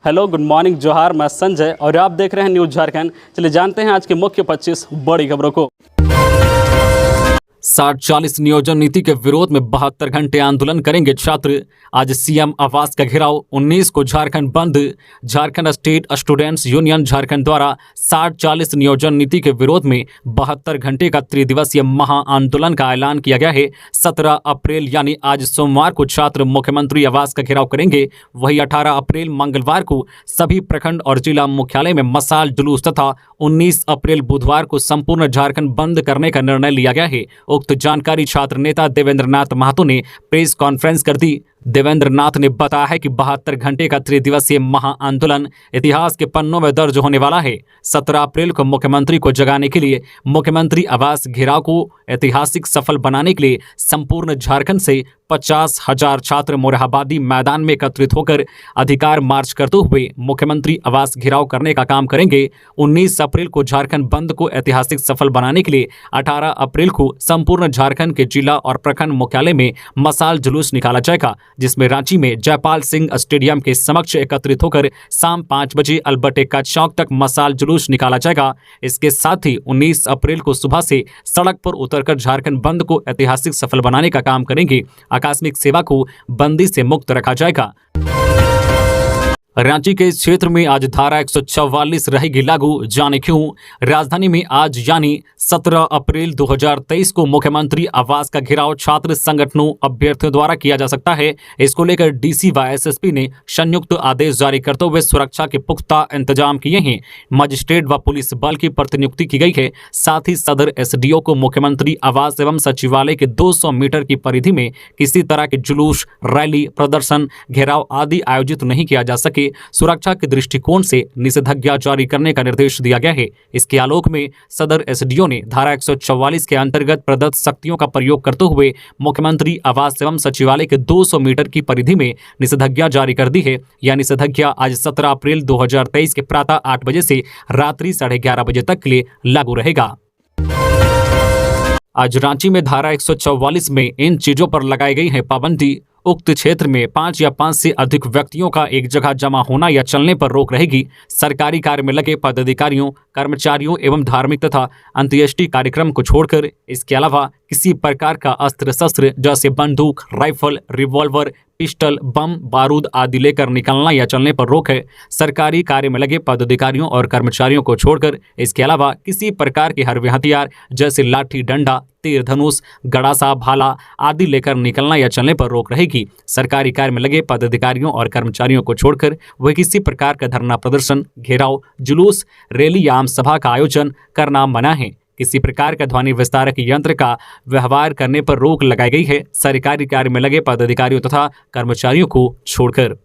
Hello, good morning, जोहार। मैं संजय और आप देख रहे हैं न्यूज़ झारखंड। चलिए जानते हैं आज के मुख्य 25 बड़ी खबरों को। 60-40 नियोजन नीति के विरोध में 72 घंटे आंदोलन करेंगे छात्र। आज सीएम आवास का घेराव, 19 को झारखंड बंद। Jharkhand state students union Jharkhand द्वारा 60-40 नियोजन नीति के विरोध में 72 घंटे का त्रिदिवसीय महा आंदोलन का ऐलान किया गया है। 17 अप्रैल यानी आज सोमवार को छात्र मुख्यमंत्री आवास का घेराव करेंगे। वही 18 अप्रैल मंगलवार को सभी प्रखंड और जिला मुख्यालय में मशाल जुलूस तथा 19 अप्रैल बुधवार को संपूर्ण झारखंड बंद करने का निर्णय लिया गया है। उक्त जानकारी छात्र नेता देवेंद्र नाथ महतो ने प्रेस कॉन्फ्रेंस कर दी। देवेंद्र नाथ ने बताया है कि 72 घंटे का त्रिदिवसीय महा आंदोलन इतिहास के पन्नों में दर्ज होने वाला है। 17 अप्रैल को मुख्यमंत्री को जगाने के लिए मुख्यमंत्री आवास घेराव को ऐतिहासिक सफल बनाने के लिए संपूर्ण झारखंड से 50,000 छात्र मोरहाबादी मैदान में एकत्रित होकर अधिकार मार्च करते हुए मुख्यमंत्री आवास घेराव करने का काम करेंगे। 19 अप्रैल को झारखंड बंद को ऐतिहासिक सफल बनाने के लिए 18 अप्रैल को संपूर्ण झारखंड के जिला और प्रखंड मुख्यालय में मशाल जुलूस निकाला जाएगा, जिसमें रांची में जयपाल सिंह स्टेडियम के समक्ष एकत्रित होकर शाम 5 बजे अल्बर्ट एक्का चौक तक मशाल जुलूस निकाला जाएगा। इसके साथ ही 19 अप्रैल को सुबह से सड़क पर उतरकर झारखंड बंद को ऐतिहासिक सफल बनाने का काम करेंगे। आकस्मिक सेवा को बंदी से मुक्त रखा जाएगा। रांची के इस क्षेत्र में आज धारा 144 रहेगी लागू, जाने क्यों। राजधानी में आज यानी 17 अप्रैल 2023 को मुख्यमंत्री आवास का घेराव छात्र संगठनों अभ्यर्थियों द्वारा किया जा सकता है। इसको लेकर डीसी व एसएसपी ने संयुक्त आदेश जारी करते हुए सुरक्षा के पुख्ता इंतजाम किए हैं। मजिस्ट्रेट व पुलिस बल की प्रतिनियुक्ति की गई है। साथ ही सदर एसडीओ को मुख्यमंत्री आवास एवं सचिवालय के 200 मीटर की परिधि में किसी तरह के जुलूस, रैली, प्रदर्शन, घेराव आदि आयोजित नहीं किया जा सके। सुरक्षा के दृष्टिकोण से निषेधाज्ञा जारी करने का निर्देश दिया गया है। इसके आलोक में सदर एसडीओ ने धारा 144 के अंतर्गत प्रदत्त शक्तियों का प्रयोग करते हुए मुख्यमंत्री आवास एवं सचिवालय के 200 मीटर की परिधि में निषेधाज्ञा जारी कर दी है। यह निषेधाज्ञा आज 17 अप्रैल 2023 के प्रातः 8 बजे से रात्रि 11:30 बजे तक के लिए लागू रहेगा। आज रांची में धारा 144 में इन चीजों पर लगाई गई है पाबंदी। उक्त क्षेत्र में 5 या 5 से अधिक व्यक्तियों का एक जगह जमा होना या चलने पर रोक रहेगी। सरकारी कार्य में लगे पदाधिकारियों, कर्मचारियों एवं धार्मिक तथा अंत्येष्टि कार्यक्रम को छोड़कर इसके अलावा किसी प्रकार का अस्त्र शस्त्र जैसे बंदूक, राइफल, रिवॉल्वर, पिस्टल, बम, बारूद आदि लेकर निकलना या चलने पर रोक है। सरकारी कार्य में लगे पदाधिकारियों और कर्मचारियों को छोड़कर इसके अलावा किसी प्रकार के हरवे हथियार जैसे लाठी, डंडा, तीर धनुष, गड़ासा, भाला आदि लेकर निकलना या चलने पर रोक रहेगी। सरकारी कार्य में लगे पदाधिकारियों और कर्मचारियों को छोड़कर वह किसी प्रकार का धरना प्रदर्शन, घेराव, जुलूस, रैली या आम सभा का आयोजन करना मना है। किसी प्रकार का ध्वनि विस्तारक यंत्र का व्यवहार करने पर रोक लगाई गई है। सरकारी कार्य में लगे पदाधिकारियों तथा कर्मचारियों को छोड़कर।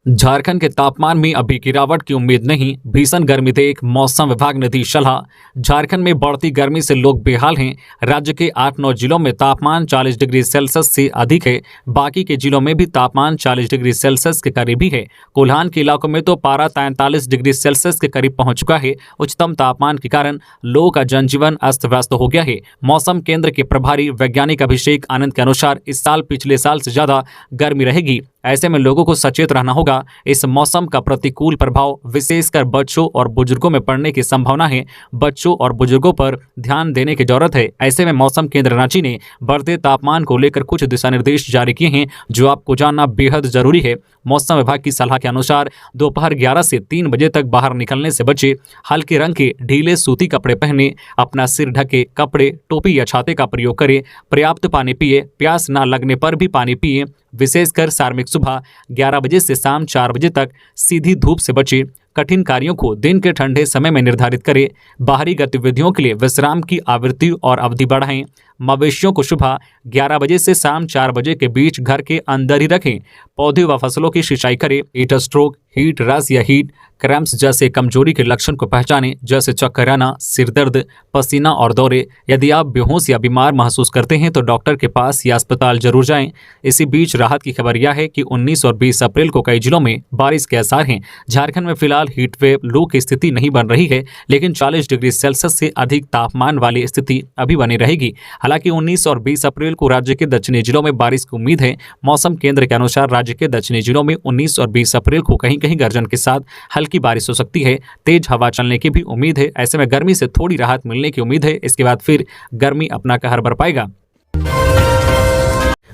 झारखंड के तापमान में अभी गिरावट की उम्मीद नहीं, भीषण गर्मी देख मौसम विभाग ने दी सलाह। झारखंड में बढ़ती गर्मी से लोग बेहाल हैं। राज्य के 8-9 जिलों में तापमान 40 डिग्री सेल्सियस से अधिक है। बाकी के जिलों में भी तापमान 40 डिग्री सेल्सियस के करीब ही है। कोल्हान के इलाकों में तो पारा 43 डिग्री सेल्सियस के करीब पहुंच चुका है। उच्चतम तापमान के कारण लोगों का जनजीवन अस्त व्यस्त हो गया है। मौसम केंद्र के प्रभारी वैज्ञानिक अभिषेक आनंद के अनुसार इस साल पिछले साल से ज्यादा गर्मी रहेगी। ऐसे में लोगों को सचेत रहना होगा। इस मौसम का प्रतिकूल प्रभाव विशेषकर बच्चों और बुजुर्गों में पड़ने की संभावना है। बच्चों और बुजुर्गों पर ध्यान देने की जरूरत है। ऐसे में मौसम केंद्र रांची ने बढ़ते तापमान को लेकर कुछ दिशा निर्देश जारी किए हैं जो आपको जानना बेहद जरूरी है। मौसम विभाग की सलाह के अनुसार दोपहर 11 से 3 बजे तक बाहर निकलने से बचे। हल्के रंग के ढीले सूती कपड़े पहने, अपना सिर ढके कपड़े, टोपी या छाते का प्रयोग करें। पर्याप्त पानी पिए, प्यास न लगने पर भी पानी पिए। विशेषकर सार्वजनिक सुबह 11 बजे से शाम 4 बजे तक सीधी धूप से बचे। कठिन कार्यों को दिन के ठंडे समय में निर्धारित करें। बाहरी गतिविधियों के लिए विश्राम की आवृत्ति और अवधि बढ़ाएं। मवेशियों को सुबह 11 बजे से शाम 4 बजे के बीच घर के अंदर ही रखें। पौधे व फसलों की सिंचाई करें। हीट स्ट्रोक, हीट रैश या हीट क्रैम्प्स जैसे कमजोरी के लक्षण को पहचानें, जैसे चक्कर आना, सिर दर्द, पसीना और दौरे। यदि आप बेहोश या बीमार महसूस करते हैं तो डॉक्टर के पास या अस्पताल जरूर जाएं। इसी बीच राहत की खबर यह है कि 19 और 20 अप्रैल को कई जिलों में बारिश के आसार हैं। झारखंड में फिलहाल हीट वेव लू की स्थिति नहीं बन रही है, लेकिन 40 डिग्री सेल्सियस से अधिक तापमान वाली स्थिति अभी बनी रहेगी। हालांकि 19 और 20 अप्रैल को राज्य के दक्षिणी जिलों में बारिश की उम्मीद है। मौसम केंद्र के अनुसार राज्य के दक्षिणी जिलों में 19 और 20 अप्रैल को कहीं कहीं गर्जन के साथ हल्की बारिश हो सकती है। तेज हवा चलने की भी उम्मीद है। ऐसे में गर्मी से थोड़ी राहत मिलने की उम्मीद है। इसके बाद फिर गर्मी अपना कहर बरपाएगा।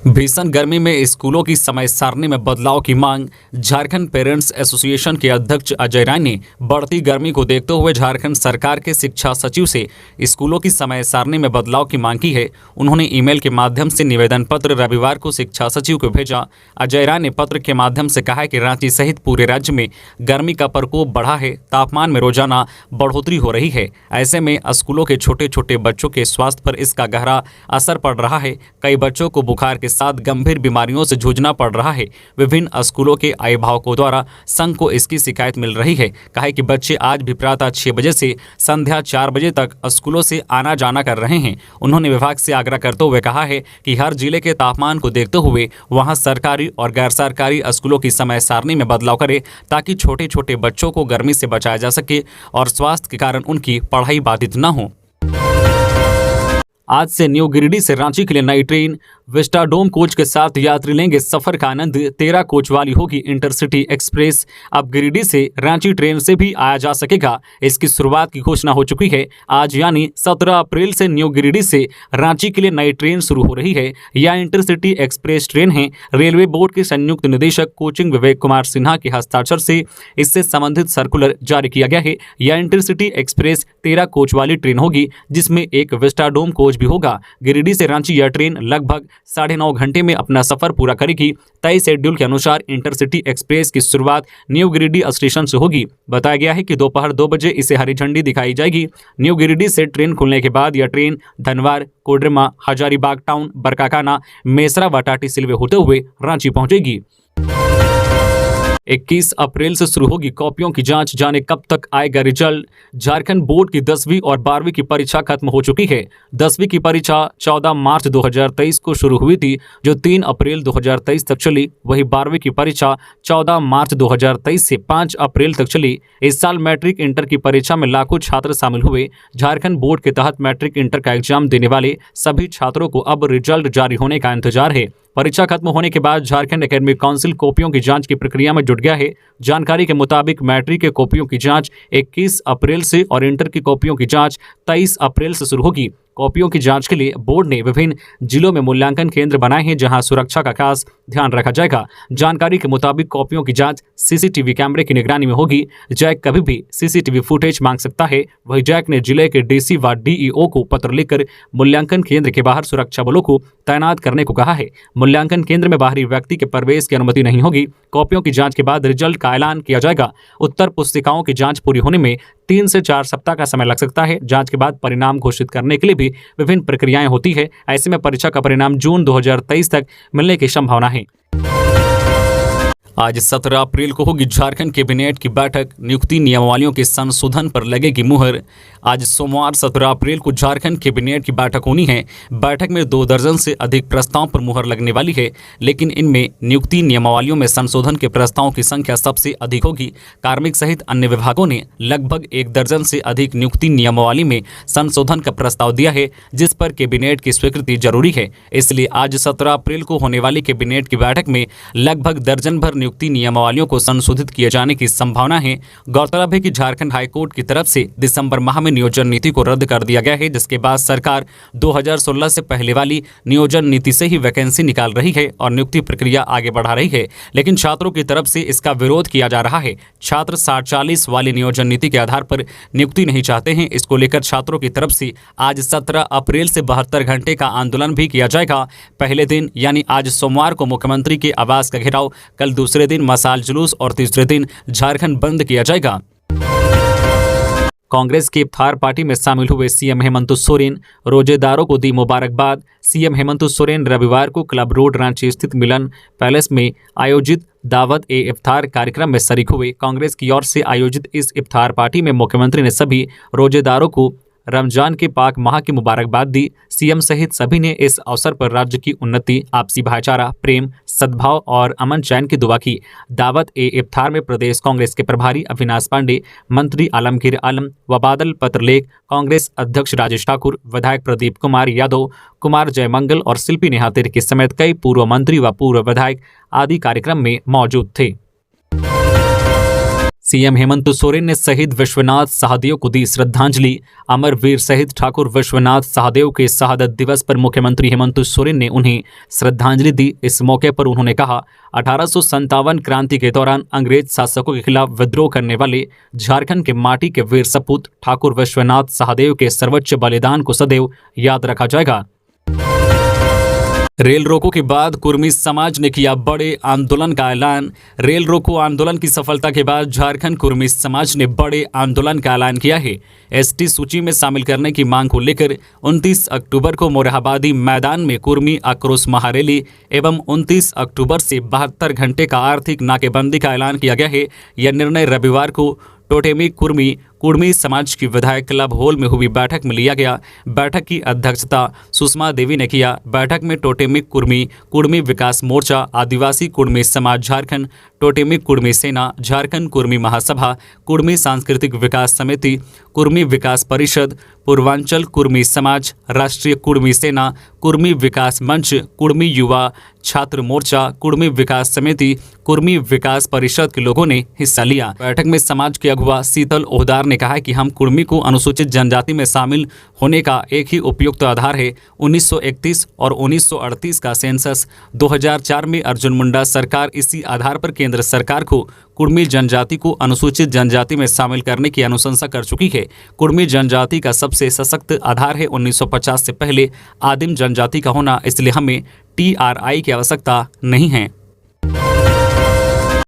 भीषण गर्मी में स्कूलों की समय सारणी में बदलाव की मांग। झारखंड पेरेंट्स एसोसिएशन के अध्यक्ष अजय राय ने बढ़ती गर्मी को देखते हुए झारखंड सरकार के शिक्षा सचिव से स्कूलों की समय सारणी में बदलाव की मांग की है। उन्होंने ईमेल के माध्यम से निवेदन पत्र रविवार को शिक्षा सचिव को भेजा। अजय राय ने पत्र के माध्यम से कहा है कि रांची सहित पूरे राज्य में गर्मी का प्रकोप बढ़ा है। तापमान में रोजाना बढ़ोतरी हो रही है। ऐसे में स्कूलों के छोटे छोटे बच्चों के स्वास्थ्य पर इसका गहरा असर पड़ रहा है। कई बच्चों को बुखार के साथ गंभीर बीमारियों से जूझना पड़ रहा है। विभिन्न स्कूलों के अभिभावकों द्वारा संघ को इसकी शिकायत मिल रही है। कहा है कि बच्चे आज भी प्रातः 6 बजे से संध्या 4 बजे तक स्कूलों से आना जाना कर रहे हैं। उन्होंने विभाग से आग्रह करते हुए कहा है कि हर जिले के तापमान को देखते हुए वहां सरकारी और गैर सरकारी स्कूलों की समय सारणी में बदलाव करे, ताकि छोटे छोटे बच्चों को गर्मी से बचाया जा सके और स्वास्थ्य के कारण उनकी पढ़ाई बाधित न हो। आज से न्यू गिरिडीह से रांची के लिए नई ट्रेन विस्टाडोम कोच के साथ यात्री लेंगे सफर का आनंद। 13 कोच वाली होगी इंटरसिटी एक्सप्रेस। अब गिरिडीह से रांची ट्रेन से भी आया जा सकेगा। इसकी शुरुआत की घोषणा हो चुकी है। आज यानी 17 अप्रैल से न्यू गिरिडीह से रांची के लिए नई ट्रेन शुरू हो रही है। यह इंटरसिटी एक्सप्रेस ट्रेन है। रेलवे बोर्ड के संयुक्त निदेशक कोचिंग विवेक कुमार सिन्हा के हस्ताक्षर से इससे संबंधित सर्कुलर जारी किया गया है। यह इंटरसिटी एक्सप्रेस 13 कोच वाली ट्रेन होगी, जिसमें एक विस्टाडोम कोच भी होगा। गिरिडीह से रांची यह ट्रेन लगभग 9.5 घंटे में अपना सफर पूरा करेगी। तय शेड्यूल के अनुसार इंटरसिटी एक्सप्रेस की शुरुआत न्यू गिरिडीह स्टेशन से होगी। बताया गया है कि दोपहर 2 बजे इसे हरी झंडी दिखाई जाएगी। न्यू गिरिडीह से ट्रेन खुलने के बाद यह ट्रेन धनवार, कोडरमा, हजारीबाग टाउन, बरकाकाना, मेसरा व टाटी सिलवे होते हुए रांची पहुंचेगी। 21 अप्रैल से शुरू होगी कॉपियों की जांच। जाने कब तक आएगा रिजल्ट। झारखंड बोर्ड की 10वीं और 12वीं की परीक्षा खत्म हो चुकी है। 10वीं की परीक्षा 14 मार्च 2023 को शुरू हुई थी, जो 3 अप्रैल 2023 तक चली। वही 12वीं की परीक्षा 14 मार्च 2023 से 5 अप्रैल तक चली। इस साल मैट्रिक इंटर की परीक्षा में लाखों छात्र शामिल हुए। झारखंड बोर्ड के तहत मैट्रिक इंटर का एग्जाम देने वाले सभी छात्रों को अब रिजल्ट जारी होने का इंतजार है। परीक्षा खत्म होने के बाद झारखंड एकेडमिक काउंसिल कॉपियों की जांच की प्रक्रिया में जुट गया है। जानकारी के मुताबिक मैट्रिक के कॉपियों की जांच 21 अप्रैल से और इंटर की कॉपियों की जांच 23 अप्रैल से शुरू होगी। कॉपियों की जांच के लिए बोर्ड ने विभिन्न जिलों में मूल्यांकन केंद्र बनाए हैं, जहां सुरक्षा का खास ध्यान रखा जाएगा। जानकारी के मुताबिक कॉपियों की जांच सीसीटीवी कैमरे की निगरानी में होगी। जैक कभी भी सीसीटीवी फुटेज मांग सकता है। वही जैक ने जिले के डीसी व डीईओ को पत्र लिखकर मूल्यांकन केंद्र के बाहर सुरक्षा बलों को तैनात करने को कहा है। मूल्यांकन केंद्र में बाहरी व्यक्ति के प्रवेश की अनुमति नहीं होगी। कॉपियों की जांच के बाद रिजल्ट का ऐलान किया जाएगा। उत्तर पुस्तिकाओं की जांच पूरी होने में 3 से 4 सप्ताह का समय लग सकता है। जांच के बाद परिणाम घोषित करने के लिए भी विभिन्न प्रक्रियाएं होती है। ऐसे में परीक्षा का परिणाम जून 2023 तक मिलने की संभावना है। आज 17 अप्रैल को होगी झारखंड कैबिनेट की बैठक। नियुक्ति नियमावलियों के संशोधन पर लगेगी मुहर। आज सोमवार 17 अप्रैल को झारखंड कैबिनेट की बैठक होनी है। बैठक में 2 दर्जन से अधिक प्रस्तावों पर मुहर लगने वाली है, लेकिन इनमें नियुक्ति नियमावलियों में संशोधन के प्रस्तावों की संख्या सबसे अधिक होगी। कार्मिक सहित अन्य विभागों ने लगभग 1 दर्जन से अधिक नियुक्ति नियमावली में संशोधन का प्रस्ताव दिया है, जिस पर कैबिनेट की स्वीकृति जरूरी है। इसलिए आज 17 अप्रैल को होने वाली कैबिनेट की बैठक में लगभग दर्जन भर नियुक्ति नियमावलियों को संशोधित किए जाने की संभावना है। गौरतलब है कि झारखंड हाईकोर्ट की तरफ से दिसंबर माह में नियोजन नीति को रद्द कर दिया गया है, जिसके बाद सरकार 2016 से पहले वाली नियोजन नीति से ही वैकेंसी निकाल रही है और नियुक्ति प्रक्रिया आगे बढ़ा रही है। लेकिन छात्रों की तरफ से इसका विरोध किया जा रहा है। छात्र 60-40 वाली नियोजन नीति के आधार पर नियुक्ति नहीं चाहते हैं। इसको लेकर छात्रों की तरफ से आज 17 अप्रैल से 72 घंटे का आंदोलन भी किया जाएगा। पहले दिन यानी आज सोमवार को मुख्यमंत्री के आवास का घेराव, कल दूसरे दिन मसाल जुलूस और तीसरे दिन झारखंड बंद किया जाएगा। कांग्रेस की इफ्तार पार्टी में शामिल हुए सीएम हेमंत सोरेन। रोजेदारों को दी मुबारकबाद। सीएम हेमंत सोरेन रविवार को क्लब रोड रांची स्थित मिलन पैलेस में आयोजित दावत ए इफ्तार कार्यक्रम में शरीक हुए। कांग्रेस की ओर से आयोजित इस इफ्तार पार्टी में मुख्यमंत्री ने सभी रोजेदारों को रमजान के पाक माह की मुबारकबाद दी। सीएम सहित सभी ने इस अवसर पर राज्य की उन्नति, आपसी भाईचारा, प्रेम, सद्भाव और अमन चैन की दुआ की। दावत ए इफ्तार में प्रदेश कांग्रेस के प्रभारी अविनाश पांडे, मंत्री आलमगीर आलम व बादल पत्रलेख, कांग्रेस अध्यक्ष राजेश ठाकुर, विधायक प्रदीप कुमार यादव, कुमार जयमंगल और शिल्पी नेहा तिर्की समेत कई पूर्व मंत्री व पूर्व विधायक आदि कार्यक्रम में मौजूद थे। सीएम हेमंत सोरेन ने शहीद विश्वनाथ सहदेव को दी श्रद्धांजलि। अमरवीर शहीद ठाकुर विश्वनाथ सहदेव के शहादत दिवस पर मुख्यमंत्री हेमंत सोरेन ने उन्हें श्रद्धांजलि दी। इस मौके पर उन्होंने कहा, 1857 क्रांति के दौरान अंग्रेज शासकों के खिलाफ विद्रोह करने वाले झारखंड के माटी के वीर सपूत ठाकुर विश्वनाथ सहदेव के सर्वोच्च बलिदान को सदैव याद रखा जाएगा। रेल रोको के बाद कुर्मी समाज ने किया बड़े आंदोलन का ऐलान। रेल रोको आंदोलन की सफलता के बाद झारखंड कुर्मी समाज ने बड़े आंदोलन का ऐलान किया है। एसटी सूची में शामिल करने की मांग को लेकर 29 अक्टूबर को मोरहाबादी मैदान में कुर्मी आक्रोश महारैली एवं 29 अक्टूबर से 72 घंटे का आर्थिक नाकेबंदी का ऐलान किया गया है। यह निर्णय रविवार को टोटेमी कुर्मी समाज की विधायक क्लब हॉल में हुई बैठक में लिया गया। बैठक की अध्यक्षता सुषमा देवी ने किया। बैठक में टोटेमी कुर्मी विकास मोर्चा, आदिवासी कुर्मी समाज झारखंड, टोटेमी कुर्मी सेना, झारखंड कुर्मी महासभा, कुर्मी सांस्कृतिक विकास समिति, कुर्मी विकास परिषद, पूर्वांचल कुर्मी समाज, राष्ट्रीय कुर्मी सेना, कुर्मी विकास मंच, कुर्मी युवा छात्र मोर्चा, कुर्मी विकास समिति, कुर्मी विकास परिषद के लोगों ने हिस्सा लिया। बैठक में समाज के अगुवा शीतल ओहदार ने कहा कि हम कुर्मी को अनुसूचित जनजाति में शामिल होने का एक ही उपयुक्त आधार है। 1931 और 1938 का सेंसस, 2004 में अर्जुन मुंडा सरकार इसी आधार पर केंद्र सरकार को कुर्मी जनजाति को अनुसूचित जनजाति में शामिल करने की अनुशंसा कर चुकी है। कुर्मी जनजाति का सबसे सशक्त आधार है 1950 से पहले आदिम जनजाति का होना, इसलिए हमें TRI की आवश्यकता नहीं है।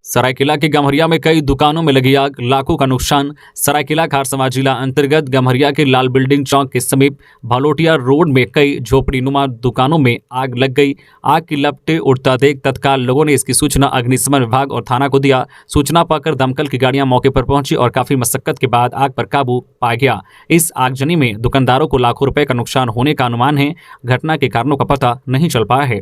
सरायकेला के गम्हरिया में कई दुकानों में लगी आग, लाखों का नुकसान। सरायकेला खारसमा जिला अंतर्गत गम्हरिया के लाल बिल्डिंग चौक के समीप भलोटिया रोड में कई झोपड़ीनुमा दुकानों में आग लग गई। आग की लपटें उठता देख तत्काल लोगों ने इसकी सूचना अग्निशमन विभाग और थाना को दिया। सूचना पाकर दमकल की गाड़ियां मौके पर पहुंची और काफी मशक्कत के बाद आग पर काबू पाया गया। इस आगजनी में दुकानदारों को लाखों रुपए का नुकसान होने का अनुमान है। घटना के कारणों का पता नहीं चल पाया है।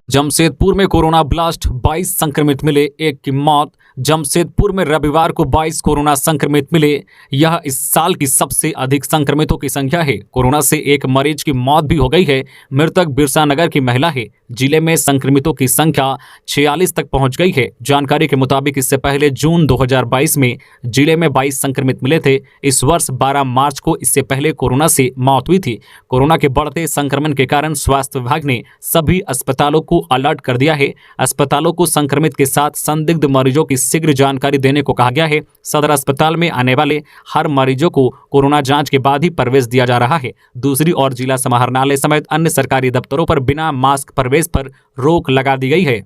जमशेदपुर में कोरोना ब्लास्ट, 22 संक्रमित मिले, एक की मौत। जमशेदपुर में रविवार को 22 कोरोना संक्रमित मिले। यह इस साल की सबसे अधिक संक्रमितों की संख्या है। कोरोना से एक मरीज की मौत भी हो गई है। मृतक बिरसा नगर की महिला है। जिले में संक्रमितों की संख्या 46 तक पहुंच गई है। जानकारी के मुताबिक इससे पहले जून 2022 में जिले में 22 संक्रमित मिले थे। इस वर्ष 12 मार्च को इससे पहले कोरोना से मौत हुई थी। कोरोना के बढ़ते संक्रमण के कारण स्वास्थ्य विभाग ने सभी अस्पतालों को अलर्ट कर दिया है। अस्पतालों को संक्रमित के साथ संदिग्ध मरीजों की शीघ्र जानकारी देने को कहा गया है। सदर अस्पताल में आने वाले हर मरीजों को कोरोना जांच के बाद ही प्रवेश दिया जा रहा है। दूसरी ओर जिला समाहरणालय समेत अन्य सरकारी दफ्तरों पर बिना मास्क प्रवेश पर रोक लगा दी गई है।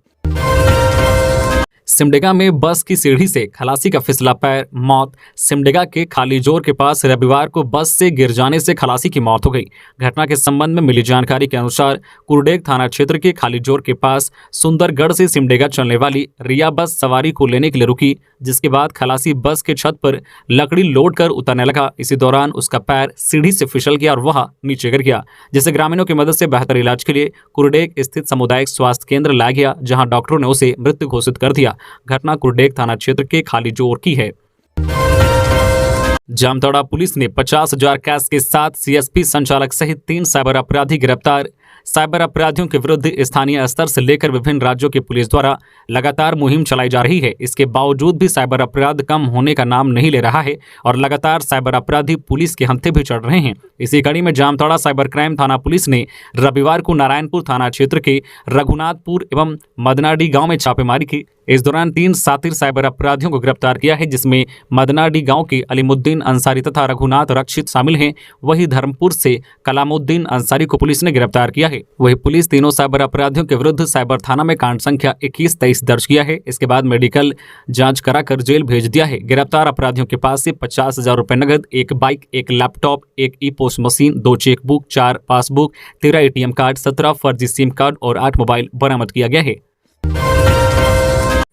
सिमडेगा में बस की सीढ़ी से खलासी का फिसला पैर, मौत। सिमडेगा के खालीजोर के पास रविवार को बस से गिर जाने से खलासी की मौत हो गई। घटना के संबंध में मिली जानकारी के अनुसार कुरडेग थाना क्षेत्र के खालीजोर के पास सुंदरगढ़ से सिमडेगा चलने वाली रिया बस सवारी को लेने के लिए रुकी, जिसके बाद खलासी बस के छत पर लकड़ी लोड कर उतरने लगा। इसी दौरान उसका पैर सीढ़ी से फिसल गया और वह नीचे गिर गया, जिसे ग्रामीणों की मदद से बेहतर इलाज के लिए कुरडेग स्थित सामुदायिक स्वास्थ्य केंद्र लाया गया, जहां डॉक्टरों ने उसे मृत घोषित कर दिया। घटना कुरडेग थाना क्षेत्र के खालीजोर की है। जामताड़ा पुलिस ने 50,000 कैश के साथ सीएसपी संचालक सहित 3 साइबर अपराधी गिरफ्तार। साइबर अपराधियों के विरुद्ध स्थानीय स्तर से लेकर विभिन्न राज्यों की पुलिस द्वारा लगातार मुहिम चलाई जा रही है। इसके बावजूद भी साइबर अपराध कम होने का नाम नहीं ले रहा है और लगातार साइबर अपराधी पुलिस के हत्थे भी चढ़ रहे हैं। इसी कड़ी में जामताड़ा साइबर क्राइम थाना पुलिस ने रविवार को नारायणपुर थाना क्षेत्र के रघुनाथपुर एवं मदनाडी गांव में छापेमारी की। इस दौरान 3 शातिर साइबर अपराधियों को गिरफ्तार किया है, जिसमें मदनाडी गांव के अलीमुद्दीन अंसारी तथा रघुनाथ रक्षित शामिल हैं। वहीं धर्मपुर से कलामुद्दीन अंसारी को पुलिस ने गिरफ्तार किया है। वही पुलिस तीनों साइबर अपराधियों के विरुद्ध साइबर थाना में कांड संख्या 21-23 दर्ज किया है। इसके बाद मेडिकल जांच कराकर जेल भेज दिया है। गिरफ्तार अपराधियों के पास से 50,000 रुपए नगद, 1 bike, 1 laptop, 1 e-post machine, 2 chequebook, 4 passbook, 13 ATM card, 17 फर्जी सिम कार्ड और 8 मोबाइल बरामद किया गया है।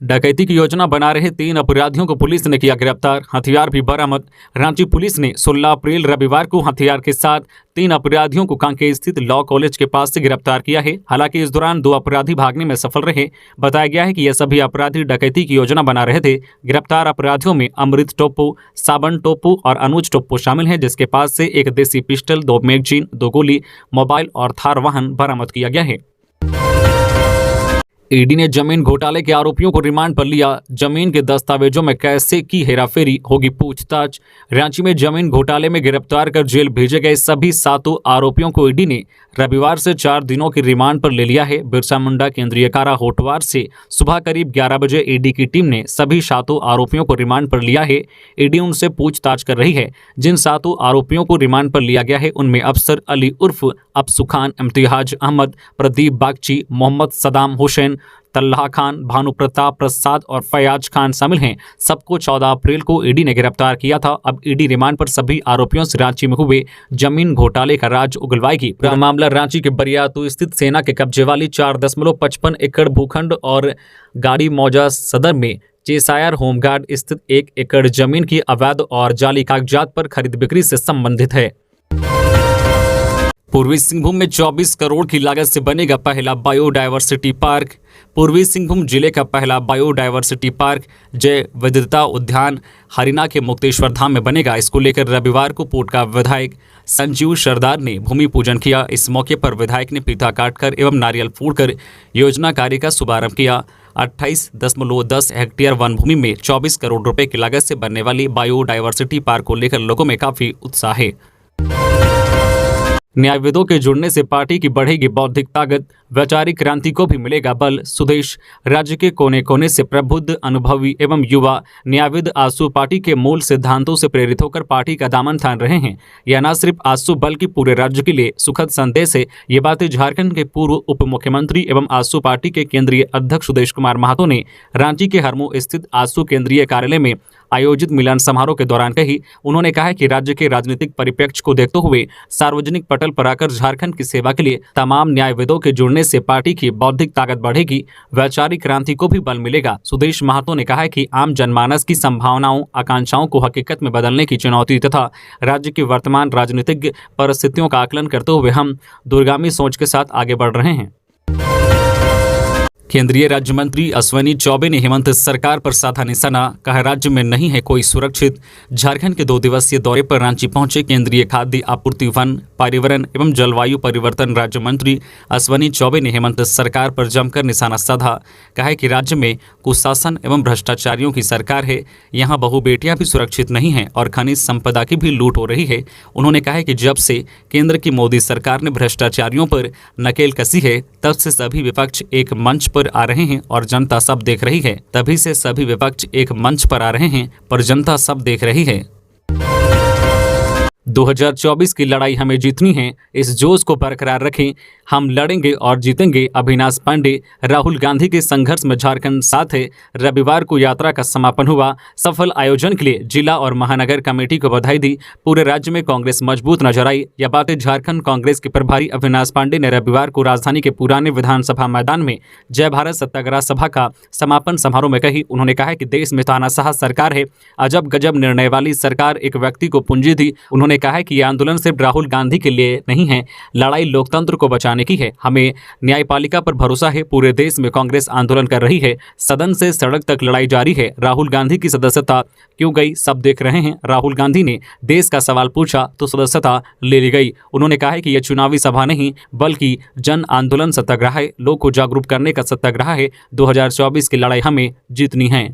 डकैती की योजना बना रहे 3 अपराधियों को पुलिस ने किया गिरफ्तार, हथियार भी बरामद। रांची पुलिस ने 16 अप्रैल रविवार को हथियार के साथ 3 अपराधियों को कांके स्थित लॉ कॉलेज के पास से गिरफ्तार किया है। हालांकि इस दौरान 2 अपराधी भागने में सफल रहे। बताया गया है कि ये सभी अपराधी डकैती की योजना बना रहे थे। गिरफ्तार अपराधियों में अमृत टोप्पो, साबन टोप्पो और अनुज टोप्पो शामिल हैं, जिसके पास से एक देसी पिस्टल, 2 मैगजीन, 2 गोली, मोबाइल और थार वाहन बरामद किया गया है। ईडी ने जमीन घोटाले के आरोपियों को रिमांड पर लिया। जमीन के दस्तावेजों में कैसे की हेराफेरी, होगी पूछताछ। रांची में जमीन घोटाले में गिरफ्तार कर जेल भेजे गए सभी 7 आरोपियों को ईडी ने रविवार से 4 दिनों की रिमांड पर ले लिया है। बिरसा मुंडा केंद्रीय कारा होटवार से सुबह करीब 11 बजे ईडी की टीम ने सभी 7 आरोपियों को रिमांड पर लिया है। ईडी उनसे पूछताछ कर रही है। जिन 7 आरोपियों को रिमांड पर लिया गया है उनमें अफसर अली उर्फ अफसू खान, इम्तियाज अहमद, प्रदीप बागची, मोहम्मद सदाम हुसैन, तल्हा खान, भानु प्रताप प्रसाद और फयाज खान शामिल हैं। सबको 14 अप्रैल को ईडी ने गिरफ्तार किया था। अब ईडी रिमांड पर सभी आरोपियों से रांची में हुए जमीन घोटाले का राज उगलवाएगी। पूरा मामला रांची के बरियातू स्थित सेना के कब्जे वाली 4.55 एकड़ भूखंड और गाड़ी मौजा सदर में चेसायर होमगार्ड स्थित 1 एकड़ जमीन की अवैध और जाली कागजात पर खरीद बिक्री से संबंधित है। पूर्वी सिंहभूम में 24 करोड़ की लागत से बनेगा पहला बायोडायवर्सिटी पार्क। पूर्वी सिंहभूम जिले का पहला बायोडायवर्सिटी पार्क जय विविधता उद्यान हरिना के मुक्तेश्वर धाम में बनेगा। इसको लेकर रविवार को पोटका विधायक संजीव सरदार ने भूमि पूजन किया। इस मौके पर विधायक ने फीता काटकर एवं नारियल फोड़कर योजना कार्य का शुभारंभ किया। 28.10 हेक्टेयर वन भूमि में 24 करोड़ रुपए की लागत से बनने वाली बायोडायवर्सिटी पार्क को लेकर लोगों में काफी उत्साह है। न्यायविदों के जुड़ने से पार्टी की बढ़ेगी बौद्धिक ताकत, वैचारिक क्रांति को भी मिलेगा बल। सुदेश राज्य के कोने कोने से प्रबुद्ध, अनुभवी एवं युवा न्यायविद आसू पार्टी के मूल सिद्धांतों से प्रेरित होकर पार्टी का दामन थाम रहे हैं। यह न सिर्फ आसू बल्कि पूरे राज्य के लिए सुखद संदेश है। ये बातें झारखंड के पूर्व उप मुख्यमंत्री एवं आसू पार्टी के केंद्रीय अध्यक्ष सुदेश कुमार महतो ने रांची के हरमो स्थित आसू केंद्रीय कार्यालय में आयोजित मिलन समारोह के दौरान कही। उन्होंने कहा कि राज्य के राजनीतिक परिप्रेक्ष्य को देखते हुए सार्वजनिक पटल पर आकर झारखंड की सेवा के लिए तमाम न्यायविदों के जुड़ने से पार्टी की बौद्धिक ताकत बढ़ेगी, वैचारिक क्रांति को भी बल मिलेगा। सुदेश महतो ने कहा कि आम जनमानस की संभावनाओं, आकांक्षाओं को हकीकत में बदलने की चुनौती तथा राज्य की वर्तमान राजनीतिक परिस्थितियों का आकलन करते हुए हम दूरगामी सोच के साथ आगे बढ़ रहे हैं। केंद्रीय राज्य मंत्री अश्विनी चौबे ने हेमंत सरकार पर साधा निशाना, कहा राज्य में नहीं है कोई सुरक्षित। झारखंड के 2 दिवसीय दौरे पर रांची पहुंचे केंद्रीय खाद्य आपूर्ति, वन, पर्यावरण एवं जलवायु परिवर्तन राज्य मंत्री अश्विनी चौबे ने हेमंत सरकार पर जमकर निशाना साधा। कहा कि राज्य में कुशासन एवं भ्रष्टाचारियों की सरकार है। यहाँ बहु बेटियां भी सुरक्षित नहीं हैं और खनिज संपदा की भी लूट हो रही है। उन्होंने कहा कि जब से केंद्र की मोदी सरकार ने भ्रष्टाचारियों पर नकेल कसी है तब से सभी विपक्ष एक मंच पर आ रहे हैं और जनता सब देख रही है। तभी से सभी विपक्ष एक मंच पर आ रहे हैं पर जनता सब देख रही है। 2024 की लड़ाई हमें जीतनी है, इस जोश को बरकरार रखें, हम लड़ेंगे और जीतेंगे। अविनाश पांडे। राहुल गांधी के संघर्ष में झारखंड साथ है। रविवार को यात्रा का समापन हुआ। सफल आयोजन के लिए जिला और महानगर कमेटी को बधाई दी। पूरे राज्य में कांग्रेस मजबूत नजर आई। यह बातें झारखंड कांग्रेस के प्रभारी अविनाश पांडे ने रविवार को राजधानी के पुराने विधानसभा मैदान में जय भारत सत्याग्रह सभा का समापन समारोह में कही। उन्होंने कहा कि देश में तानाशाह सरकार है, अजब गजब निर्णय वाली सरकार एक व्यक्ति को पूंजी थी। उन्होंने कहा है कि यह आंदोलन सिर्फ राहुल गांधी के लिए नहीं है, लड़ाई लोकतंत्र को बचाने की है। हमें न्यायपालिका पर भरोसा है। पूरे देश में कांग्रेस आंदोलन कर रही है, सदन से सड़क तक लड़ाई जारी है। राहुल गांधी की सदस्यता क्यों गई सब देख रहे हैं। राहुल गांधी ने देश का सवाल पूछा तो सदस्यता ले ली गई। उन्होंने कहा है कि यह चुनावी सभा नहीं बल्कि जन आंदोलन सत्याग्रह है, लोग को जागरूक करने का सत्याग्रह है। 2024 की लड़ाई हमें जीतनी है।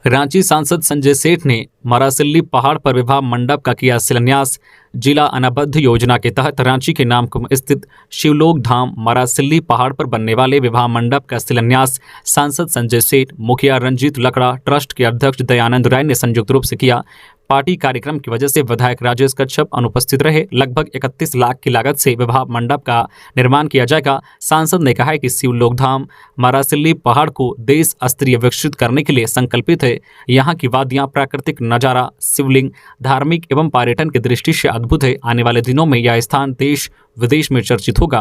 रांची सांसद संजय सेठ ने मरासिल्ली पहाड़ पर विवाह मंडप का किया शिलान्यास। जिला अनाबद्ध योजना के तहत रांची के नामकुम स्थित शिवलोक धाम मरासिल्ली पहाड़ पर बनने वाले विवाह मंडप का शिलान्यास सांसद संजय सेठ, मुखिया रंजीत लकड़ा, ट्रस्ट के अध्यक्ष दयानंद राय ने संयुक्त रूप से किया। पार्टी कार्यक्रम की वजह से विधायक राजेश कच्छप अनुपस्थित रहे। लगभग 31 लाख की लागत से विवाह मंडप का निर्माण किया जाएगा। सांसद ने कहा है कि शिवलोक धाम मरासिल्ली पहाड़ को देश स्तरीय विकसित करने के लिए संकल्पित है। यहाँ की वादियाँ, प्राकृतिक नजारा, शिवलिंग धार्मिक एवं पर्यटन की दृष्टि से अद्भुत है। आने वाले दिनों में यह स्थान देश विदेश में चर्चित होगा।